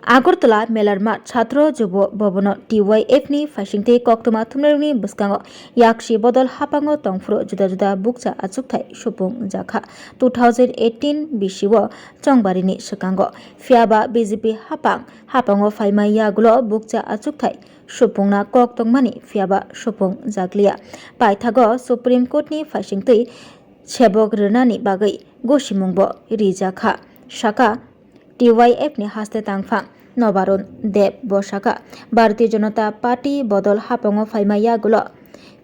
আগরতলা মেলার মাঠ ছাত্র যুব ভবন TYF ni faisingte koktoma thumlerni buskango yakshi bodol hapango tongfro juda juda bukcha achukthai supung jakha 2018 bisiwo chongbarini sekango fiaba BJP hapango faimaya gulo bukcha achukthai supungna kok tongmani fiaba supung jaglia paithago Supreme Court ni faisingtei sebok rwnani bagai gosimungbo rijakha saka TYF ni haste tangfang Nabarun দেব বসাকা ভারতীয় জনতা party বদল হাপঙ্গ ফাইমাইয়া গুলো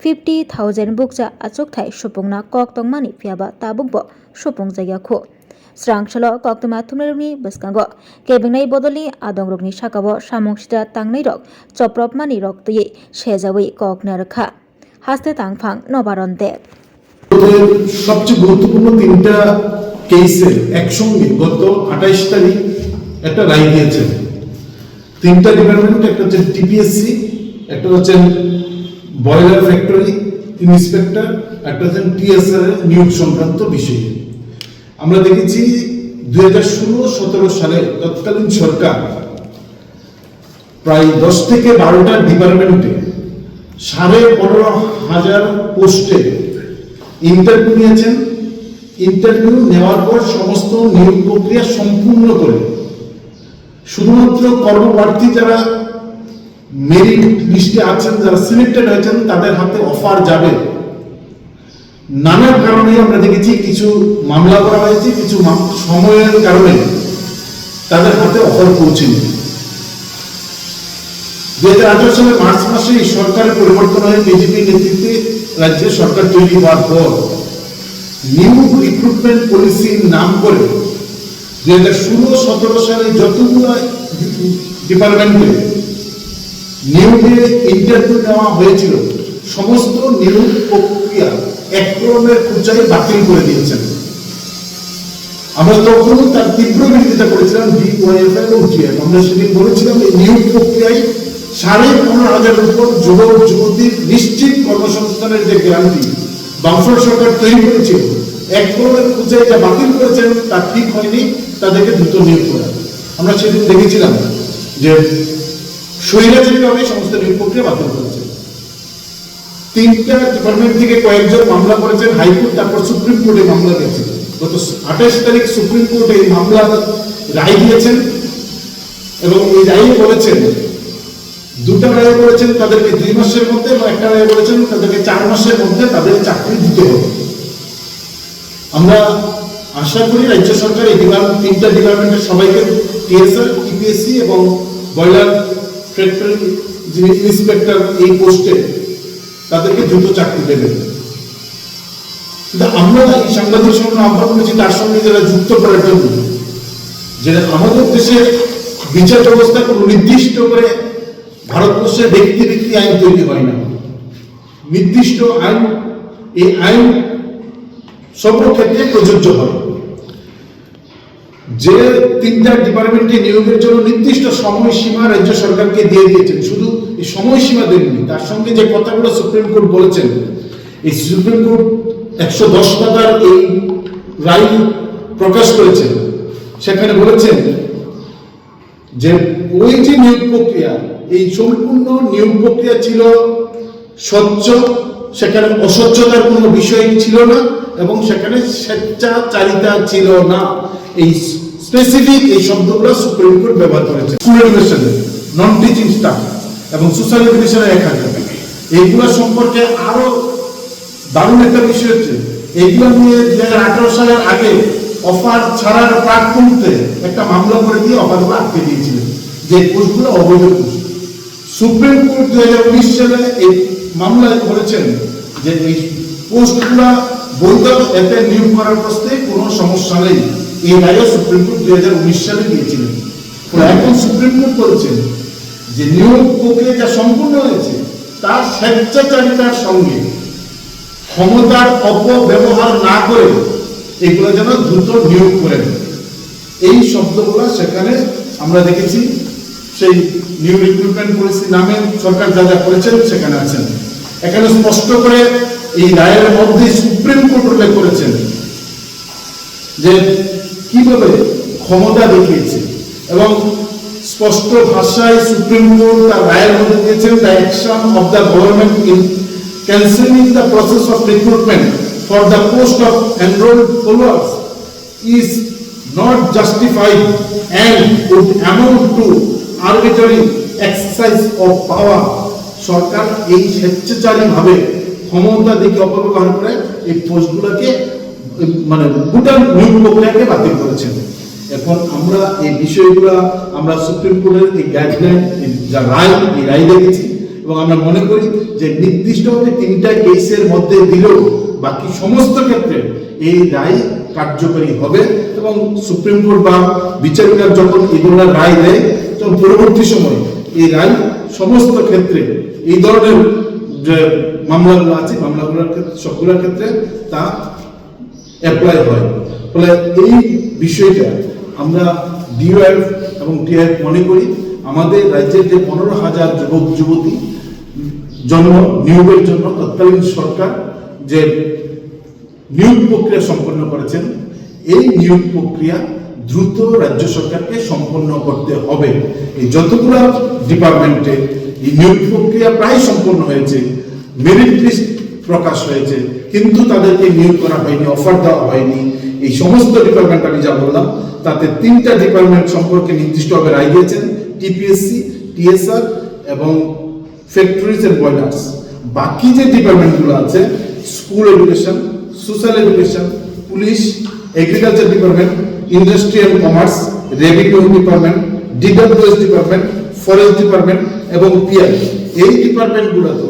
50,000 বুকজা আচুকথাই সুপুংনা cock তংমানি ফিয়াবা তাবুকব সুপুং জায়গাখো স্রাংসল কক্তমা থুমরেরনি বসকাঙ্গ কেবেংনাই বদলনি আদংরকনি সাকাব সামংসিতা তাংনাই rock চপ্রপমানি rock তুই সেজাউই cock নারখা হাসতে তাংফাং নবারুণ দেব সবচেয়ে গুরুত্বপূর্ণ তিনটা কেসে একসঙ্গে গত 28 তারিখ একটা রায় দিয়েছেন তিনটা ডিপার্টমেন্ট, একটা হচ্ছে টিপিএসসি, একটা হচ্ছে বয়লার ফ্যাক্টরি ইন্সপেক্টর, একটা হচ্ছে টিএসআর নিয়োগ সংক্রান্ত বিষয়ে। আমরা দেখেছি 2016-17 সালে তৎকালীন সরকার প্রায় 10 থেকে 12টা ডিপার্টমেন্টে 15,500 পোস্টে ইন্টারভিউ নিয়েছেন। ইন্টারভিউ নেওয়ার পর সমস্ত নিয়োগ প্রক্রিয়া সম্পূর্ণ করে শুধুমাত্র কর্মপ্রার্থী যারা মেরিট লিস্টে আছেন, যারা সিলেক্টেড হয়েছেন, তাদের হাতে অফার যাবে। নানা কারণে আমরা দেখেছি কিছু মামলা করা হয়েছে, কিছু সময়ের কারণে তাদের হাতে অফার পৌঁছেনি। 2018 সালের মার্চ মাসে এই সরকারের পরিবর্তন হয়ে বিজেপি নেতৃত্বে রাজ্যের সরকার তৈরি হওয়ার পর নিউ রিক্রুটমেন্ট পলিসির নাম করে 2016-17 সালে যতগুলো ডিপার্টমেন্টে নিয়োগে ইন্টারভিউ নেওয়া হয়েছিল সমস্ত নিয়োগ প্রক্রিয়া এক ক্রমের পর্যায়ে বাতিল করে দিয়েছেন। আমরা তখন তার তীব্র বিরোধিতা করেছিলাম DYF এবং TF। আমরা সেদিন বলেছিলাম এই নিয়োগ প্রক্রিয়ায় 15,500 উপর যুবক যুবতীর নিশ্চিত কর্মসংস্থানের যে গ্যারান্টি বামফ্রন্ট সরকার তৈরি করেছিল, এক ক্রমের পর্যায়ে যা বাতিল করেছেন তা ঠিক হয়নি, তাদেরকে দ্রুত নিয়োগ করা। আমরা সেদিন দেখেছিলাম যে স্বৈরাচারীভাবে সমস্ত নিয়োগ প্রক্রিয়া বাতিল করেছে। তিনটা ডিপার্টমেন্ট থেকে কয়েকজন মামলা করেছেন হাইকোর্ট, তারপর সুপ্রিম কোর্টে মামলা গেছে। গত 28 তারিখ সুপ্রিম কোর্টে এই মামলার রায় দিয়েছেন এবং এই রায়ে বলেছেন, দুটা রায় বলেছেন তাদেরকে 2 মাসের মধ্যে এবং একটা রায় বলেছেন তাদেরকে 4 মাসের মধ্যে তাদের চাকরি দিতে হবে। আমরা আশা করি রাজ্য সরকার এই তিনটা ডিপার্টমেন্টের সবাইকে টিএসআর, টিপিএসসি এবং বয়লার ফ্যাক্টরি যিনি ইন্সপেক্টর এই পোস্টে তাদেরকে দ্রুত চাকরি দেবে। কিন্তু আমরা এই সাংবাদিক সম্মেলন আহ্বান করেছি তার সঙ্গে যারা যুক্ত করার জন্য, যে আমাদের দেশে বিচার ব্যবস্থা কোনো নির্দিষ্ট করে ভারতবর্ষে ব্যক্তি ব্যক্তি আইন তৈরি হয় না, নির্দিষ্ট আইন, এই আইন সর্বক্ষেত্রে প্রযোজ্য হয়। যে তিনটা ডিপার্টমেন্টে নিয়োগের জন্য নির্দিষ্ট সময়সীমা রাজ্য সরকারকে দিয়ে দিয়েছেন, শুধু এই সময়সীমা দেননি, তার সঙ্গে যে কথাগুলো সুপ্রিম কোর্ট বলেছেন, এই সুপ্রিম কোর্ট 110 পাতার এই রায় প্রকাশ করেছেন, সেখানে বলেছেন যে ওই যে নিয়োগ প্রক্রিয়া, এই সম্পূর্ণ নিয়োগ প্রক্রিয়া ছিল স্বচ্ছ, সেখানে অস্বচ্ছতার কোনো বিষয় ছিল না এবং সেখানে স্বেচ্ছাচারিতা ছিল না। এই স্পেসিফিক এই শব্দগুলো সুপ্রিম কোর্ট ব্যবহার করেছে। স্কুল এডুকেশনে নন টিচিং স্টাফ এবং সোশ্যাল এডুকেশনে 1,000। এইগুলো সম্পর্কে আরো দারুণ একটা বিষয় হচ্ছে, এইগুলো নিয়ে 2018 সালের আগে অফার ছাড়ার প্রাক মুহূর্তে একটা মামলা করে দিয়ে অফারগুলো আটকে দিয়েছিলেন, যে পোস্টগুলো অবৈধ পোস্ট। সুপ্রিম কোর্ট 2019 সালে এই মামলায় বলেছেন যে এই পোস্টগুলো বৈধ, এতে নিয়োগ করার প্রশ্নে কোনো সমস্যা নেই। এই রায় সুপ্রিম কোর্ট 2019 সালে দিয়েছিলেন। এখন সুপ্রিম কোর্ট বলছেন যে নিয়োগ প্রক্রিয়া যা সম্পূর্ণ হয়েছে তার স্বেচ্ছাচারিতার সঙ্গে ক্ষমতার অপব্যবহার না করে এগুলো যেন দ্রুত নিয়োগ করেন। এই শব্দগুলো সেখানে আমরা দেখেছি, সেই নিউ রিক্রুটমেন্ট পলিসি নামে সরকার যা যা করেছেন সেখানে আছেন। এখানে স্পষ্ট করে এই রায়ের মধ্যে সুপ্রিম কোর্ট উল্লেখ করেছেন যে কিভাবে ক্ষমতা দেখিয়েছে এবং স্পষ্ট ভাষায় সুপ্রিম কোর্ট তার রায়ের মধ্যে দিয়েছেন, the action of the government in cancelling the process of recruitment for the post of enrolled followers is not justified and would amount to arbitrary exercise of power. সরকার এই স্বেচ্ছাচারীভাবে ক্ষমতা দিকে অপব্যবহার করে এই পোস্টগুলোকে মানে গোটা নিয়োগ প্রক্রিয়াকে বাতিল করেছেন। এখন আমরা এই বিষয়গুলো আমরা সুপ্রিম কোর্টের এই গাইডলাইন যা রায়, এই রায় দেখেছি এবং আমরা মনে করি যে নির্দিষ্টভাবে 3টা কেসের মধ্যে দিলেও বাকি সমস্ত ক্ষেত্রে এই রায় কার্যকরী হবে এবং সুপ্রিম কোর্ট বা বিচারিকার যখন এগুলো রায় দেয় তখন পরবর্তী সময় এই রায় সমস্ত ক্ষেত্রে এই ধরনের যে মামলাগুলো আছে মামলাগুলোর ক্ষেত্রে সবগুলোর ক্ষেত্রে তা অ্যাপ্লাই হয়। ফলে এই বিষয়টা আমরা ডিওএফ এবং টিআইএফ মনে করি আমাদের রাজ্যের যে 15,000 যুবক যুবতী নিয়োগের জন্য তৎকালীন সরকার যে নিয়োগ প্রক্রিয়া সম্পন্ন করেছেন, এই নিয়োগ প্রক্রিয়া দ্রুত রাজ্য সরকারকে সম্পন্ন করতে হবে। এই যতগুলো ডিপার্টমেন্টে এই নিয়োগ প্রক্রিয়া প্রায় সম্পন্ন হয়েছে, মেরিট লিস্ট প্রকাশ হয়েছে, কিন্তু তাদেরকে নিয়োগ করা হয়নি, অফার দেওয়া হয়নি। এই সমস্ত ডিপার্টমেন্ট আমি যা বললাম তাতে 3টা ডিপার্টমেন্ট সম্পর্কে নির্দিষ্টভাবে রায় দিয়েছেন, টিপিএসসি, টিএসআর এবং ফ্যাক্টরিজ এন্ড বয়লার্স। বাকি যে ডিপার্টমেন্টগুলো আছে school education, social education, police, agriculture department, industry and commerce, revenue department, DWS department, forest department এবং পিআই, এই ডিপার্টমেন্টগুলোতে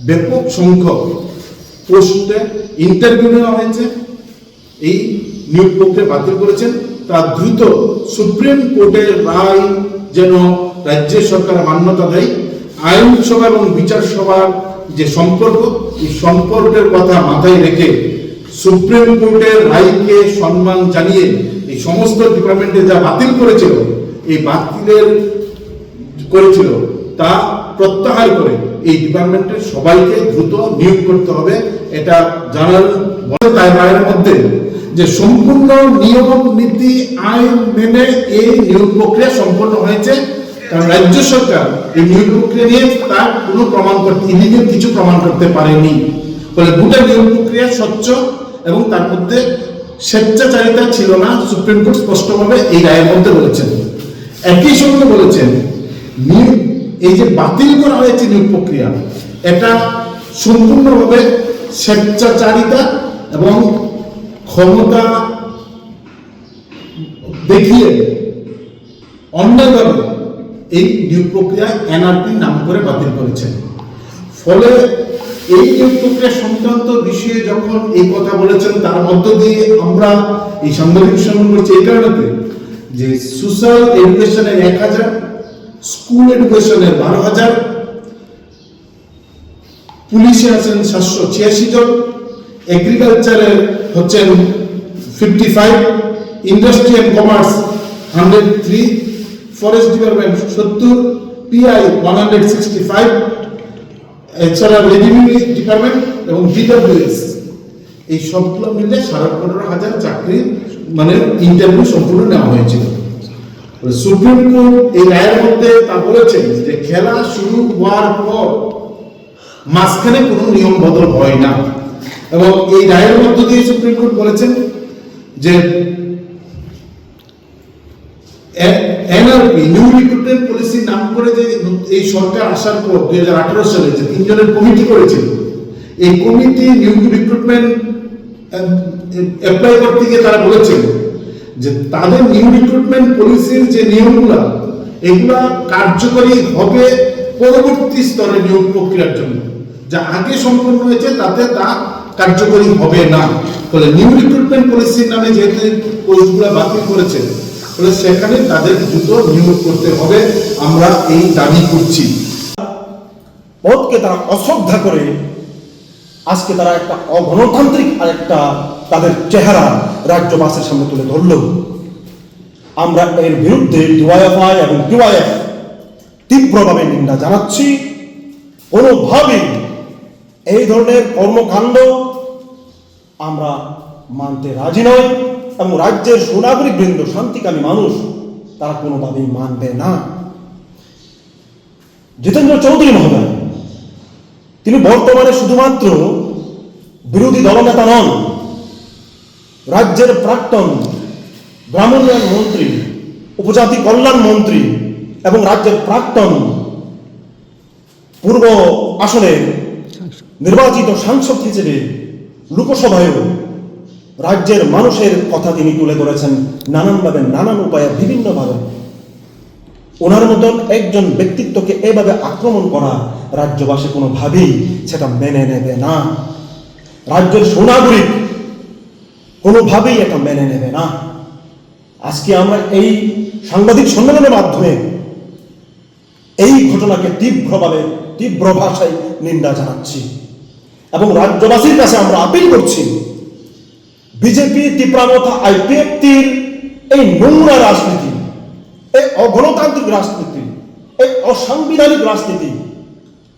ব্যাপক সংখ্যক পোস্টে ইন্টারভিউ নেওয়া হয়েছে। এই নিয়োগ প্রক্রিয়া বাতিল করেছেন। তা দ্রুত সুপ্রিম কোর্টের রায় যেন রাজ্য সরকার মান্যতা দেয়। আইনসভা এবং বিচার সভার যে সম্পর্ক, এই সম্পর্কের কথা মাথায় রেখে সুপ্রিম কোর্টের রায়কে সম্মান জানিয়ে এই সমস্ত ডিপার্টমেন্টে যা বাতিল করেছিল, এই বাতিলের করেছিল তা প্রত্যাহার করে এই ডিপার্টমেন্টের সবাইকে দ্রুত নিয়োগ করতে হবে। এটা জানার তাই রায়ের মধ্যে যে সম্পূর্ণ নিয়ম নীতি আইন মেনে এই নিয়োগ প্রক্রিয়া সম্পন্ন হয়েছে, কারণ রাজ্য সরকার এই নিয়োগ প্রক্রিয়া নিয়ে তার কোনো প্রমাণ করতে ইলিগেল কিছু প্রমাণ করতে পারেনি। ফলে গোটা নিয়োগ প্রক্রিয়া স্বচ্ছ এবং তার মধ্যে স্বেচ্ছাচারিতা ছিল না, সুপ্রিম কোর্ট স্পষ্টভাবে এই রায়ের মধ্যে বলেছেন। একই সঙ্গে বলেছেন এই যে বাতিল করা হয়েছে নিয়োগ প্রক্রিয়া, এটা সম্পূর্ণভাবে স্বেচ্ছাচারিতা এবং ক্ষমতা দেখিয়ে অন্যায়ভাবে এই নিয়োগ প্রক্রিয়া এনআরপি নাম করে বাতিল করেছেন। ফলে এই নিয়োগ প্রক্রিয়া সংক্রান্ত বিষয়ে যখন এই কথা বলেছেন, তার মধ্য দিয়ে আমরা এই সাংবাদিক সম্মেলন করছি এই কারণে যে সোশ্যাল এডুকেশনের 1,000, স্কুল এডুকেশনের 12,000, পুলিশে আছেন 786 জন, এগ্রিকালচারের হচ্ছেন 55, industry and commerce 103, forest department 70, PI 165, এছাড়া রেভিনিউ ডিপার্টমেন্ট এবং ডিডব্লিউএস, এই সবগুলো মিলে 15,500 চাকরি মানে ইন্টারভিউ সম্পূর্ণ নেওয়া হয়েছিল। সুপ্রিম কোর্ট এই রায়ের মধ্যে তা বলেছেন যে খেলা শুরু হওয়ার পর মাঝখানে কোনো নিয়ম বদল হয় না, এবং এই রায়ের মধ্য দিয়ে সুপ্রিম কোর্ট বলেছেন যে এনআরপি নিউ রিক্রুটমেন্ট পলিসি নাম করে যে এই সরকার আসার পর 2018 সালে যে 3 জনের কমিটি করেছিল, এই কমিটি নিউ রিক্রুটমেন্ট অ্যাপ্লাই করতে গিয়ে তারা বলেছেন যে তাদের নিউ রিক্রুটমেন্ট পলিসির যে নিয়মগুলা এগুলা কার্যকরী হবে পরবর্তী স্তরে নিয়োগ প্রক্রিয়ার জন্য, যা আগে সম্পন্ন হয়েছে তাতে তা কার্যকরী হবে না। ফলে নিউ রিক্রুটমেন্ট পলিসির নামে যেহেতু পোস্টগুলো বাতিল করেছে, ফলে সেখানে তাদের দ্রুত নিয়োগ করতে হবে, আমরা এই দাবি করছি। পদকে তারা অশ্রদ্ধা করে আজকে তারা একটা অগণতান্ত্রিক আর একটা তাদের চেহারা রাজ্যবাসীর সামনে তুলে ধরল। আমরা এর বিরুদ্ধে ডিওয়াইএফআই এবং টিওয়াইএফ তীব্রভাবে নিন্দা জানাচ্ছি। কোনোভাবেই এই ধরনের কর্মকাণ্ড আমরা মানতে রাজি নয়, এবং রাজ্যের সুনাগরিক বৃন্দ, শান্তিকামী মানুষ তারা কোনোভাবেই মানবে না। জিতেন্দ্র চৌধুরী মহোদয়, তিনি বর্তমানে শুধুমাত্র বিরোধী দলনেতা নন, রাজ্যের প্রাক্তন গ্রামোন্নয়ন মন্ত্রী, উপজাতি কল্যাণ মন্ত্রী এবং রাজ্যের প্রাক্তন পূর্ব আসনের নির্বাচিত সাংসদ হিসেবে লোকসভায়ও রাজ্যের মানুষের কথা তিনি তুলে ধরেছেন নানানভাবে, নানান উপায়ে, বিভিন্নভাবে। ওনার মতন একজন ব্যক্তিত্বকে এভাবে আক্রমণ করা রাজ্যবাসী কোনোভাবেই সেটা মেনে নেবে না। রাজ্যের সুনাগরিক কোনোভাবেই এটা মেনে নেবে না। আজকে আমরা এই সাংবাদিক সম্মেলনের মাধ্যমে এই ঘটনাকে তীব্র ভাষায় নিন্দা জানাচ্ছি এবং রাজ্যবাসীর কাছে আমরা আপিল করছি, বিজেপি, ত্রিপুরামথা, আইপিএফটির এই নোংরা রাজনীতি, এই অগণতান্ত্রিক রাজনীতি, এই অসাংবিধানিক রাজনীতি,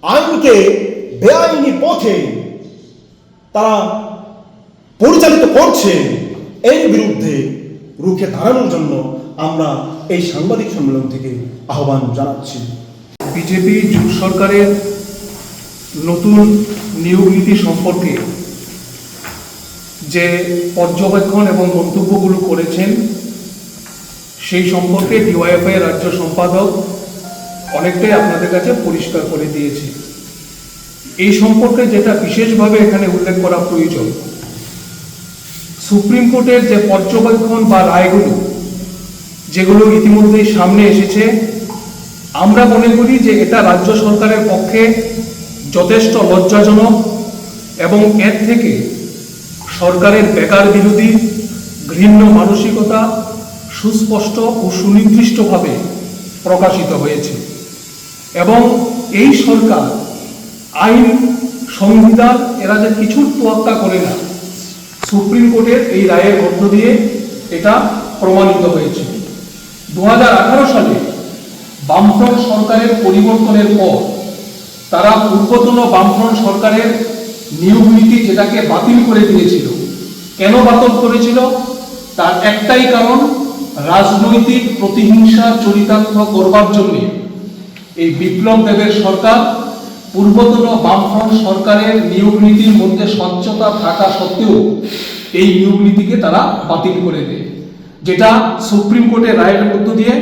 আইনকে বেআইনি পথে তারা পরিচালিত করছে, এর বিরুদ্ধে রুখে দাঁড়ানোর জন্য আমরা এই সাংবাদিক সম্মেলন থেকে আহ্বান জানাচ্ছি। বিজেপি জোট সরকারের নতুন নিয়োগ নীতি সম্পর্কে যে পর্যবেক্ষণ এবং মন্তব্যগুলো করেছেন সেই সম্পর্কে ডিওয়াইএফআই রাজ্য সম্পাদক অনেকটাই আপনাদের কাছে পরিষ্কার করে দিয়েছে। এই সম্পর্কে যেটা বিশেষভাবে এখানে উল্লেখ করা প্রয়োজন, সুপ্রিম কোর্টের যে পর্যবেক্ষণ বা রায়গুলো যেগুলো ইতিমধ্যেই সামনে এসেছে, আমরা মনে করি যে এটা রাজ্য সরকারের পক্ষে যথেষ্ট লজ্জাজনক এবং এর থেকে সরকারের বেকার বিরোধী ঘৃণ্য মানসিকতা সুস্পষ্ট ও সুনির্দিষ্টভাবে প্রকাশিত হয়েছে। এবং এই সরকার আইন, সংবিধান এরা যে কিছুর তোয়াক্কা করে না, সুপ্রিম কোর্টের এই রায়ের মধ্য দিয়ে এটা প্রমাণিত হয়েছে। 2018 সালে বামফ্রন্ট সরকারের পরিবর্তনের পর তারা পূর্বতন বামফ্রন্ট সরকারের নিয়োগ নীতি যেটাকে বাতিল করে দিয়েছিল। কেন বাতিল করেছিল? তার একটাই কারণ, রাজনৈতিক প্রতিহিংসা চরিতার্থ করবার জন্য এই বিপ্লব দেবের সরকার পূর্বতন বামফ্রন্ট সরকারের নিয়োগ নীতির মধ্যে স্বচ্ছতা থাকা সত্ত্বেও এই নিয়োগ নীতিকে তারা বাতিল করে দেয়, যেটা সুপ্রিম কোর্টের রায়ের মধ্য দিয়ে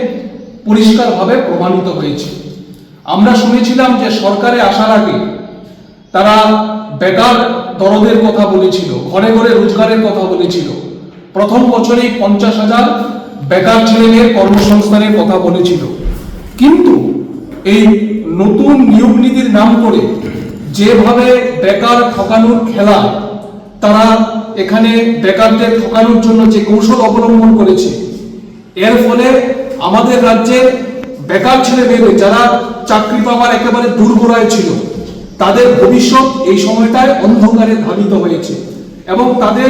পরিষ্কারভাবে প্রমাণিত হয়েছে। আমরা শুনেছিলাম যে সরকারে আসার আগে তারা বেকার দরদের কথা বলেছিল, ঘরে ঘরে রোজগারের কথা বলেছিল, প্রথম বছরেই 50,000 বেকার ছেলেমেয়ের কর্মসংস্থানের কথা বলেছিল। কিন্তু এই নতুন নিয়োগ নীতির নাম করে যেভাবে বেকার ঠকানোর খেলা তারা এখানে বেকারদের ঠকানোর জন্য যে কৌশল অবলম্বন করেছে, এর ফলে আমাদের রাজ্যে বেকার ছেলে মেয়েদের যারা চাকরি পাওয়ার একেবারে দুর্গরায় ছিল, তাদের ভবিষ্যৎ এই সময়টায় অন্ধকারে ধাবিত হয়েছে এবং তাদের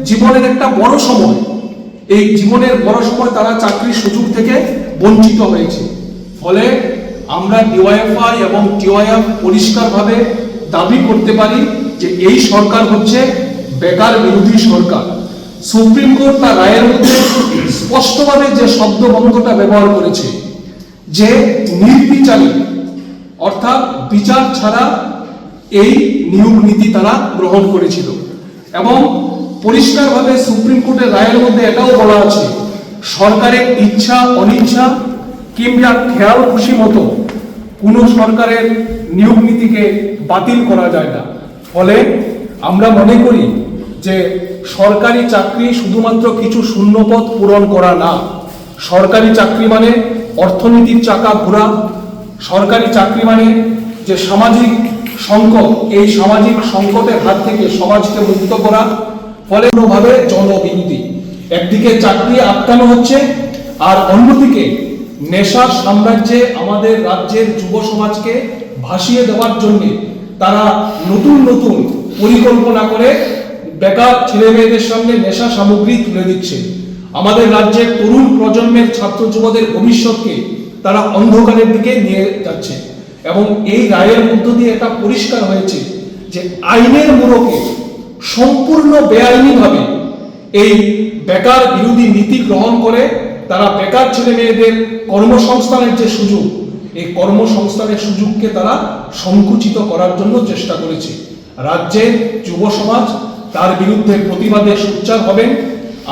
জীবনের একটা বড় সময়, এই জীবনের বড় সময় তারা চাকরির সুযোগ থেকে বঞ্চিত হয়েছে। ফলে আমরা ডিওয়াইএফআই এবং টিওয়াইএফ পরিষ্কারভাবে দাবি করতে পারি যে এই সরকার হচ্ছে বেকার বিরোধী সরকার। সুপ্রিম কোর্ট তার রায়ের মধ্যে স্পষ্টভাবে যে শব্দবন্ধটা ব্যবহার করেছে যে নির্বিচারী, অর্থাৎ বিচার ছাড়া এই নিয়োগ নীতি তারা গ্রহণ করেছিল। এবং পরিষ্কারভাবে সুপ্রিম কোর্টের রায়ের মধ্যে এটাও বলা আছে, সরকারের ইচ্ছা অনিচ্ছা কিংবা খেয়াল খুশি মতো কোনো সরকারের নিয়োগ নীতিকে বাতিল করা যায় না। ফলে আমরা মনে করি যে সরকারি চাকরি শুধুমাত্র কিছু শূন্যপদ পূরণ করা না, সরকারি চাকরি মানে অর্থনীতির চাকা ঘোরা, সরকারি চাকরি মানে যে সামাজিক সংকট, এই সামাজিক সংকটের হাত থেকে সমাজকে মুক্ত করা। ফলে কোনোভাবে জনবিরোধী, একদিকে চাকরি আটকানো হচ্ছে আর অন্যদিকে নেশার সাম্রাজ্যে আমাদের রাজ্যের যুব সমাজকে ভাসিয়ে দেওয়ার জন্য তারা নতুন নতুন পরিকল্পনা করে বেকার ছেলে মেয়েদের সামনে নেশা সামগ্রী তুলে দিচ্ছে। আমাদের রাজ্যের তরুণ প্রজন্মের ছাত্র যুবদের ভবিষ্যৎকে তারা অন্ধকারের দিকে নিয়ে যাচ্ছে। এবং এই রায়ের মধ্য দিয়ে এটা পরিষ্কার হয়েছে যে আইনের মোড়কে সম্পূর্ণ বেআইনিভাবে এই বেকার বিরোধী নীতি গ্রহণ করে তারা বেকার ছেলে মেয়েদের কর্মসংস্থানের যে সুযোগ, এই কর্মসংস্থানের সুযোগকে তারা সংকুচিত করার জন্য চেষ্টা করেছে। রাজ্যের যুব সমাজ তার বিরুদ্ধে প্রতিবাদে সোচ্চার হবেন।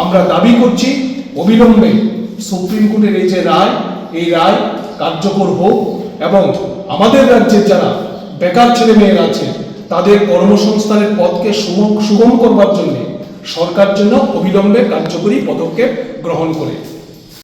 আমরা দাবি করছি অবিলম্বে সুপ্রিম কোর্টের এই যে রায়, এই রায় কার্যকর হোক এবং আমাদের রাজ্যের যারা বেকার ছেলে মেয়েরা আছে তাদের কর্মসংস্থানের পথকে সুগম করবার জন্য সরকার জন্য অবিলম্বে কার্যকরী পদক্ষেপ গ্রহণ করে।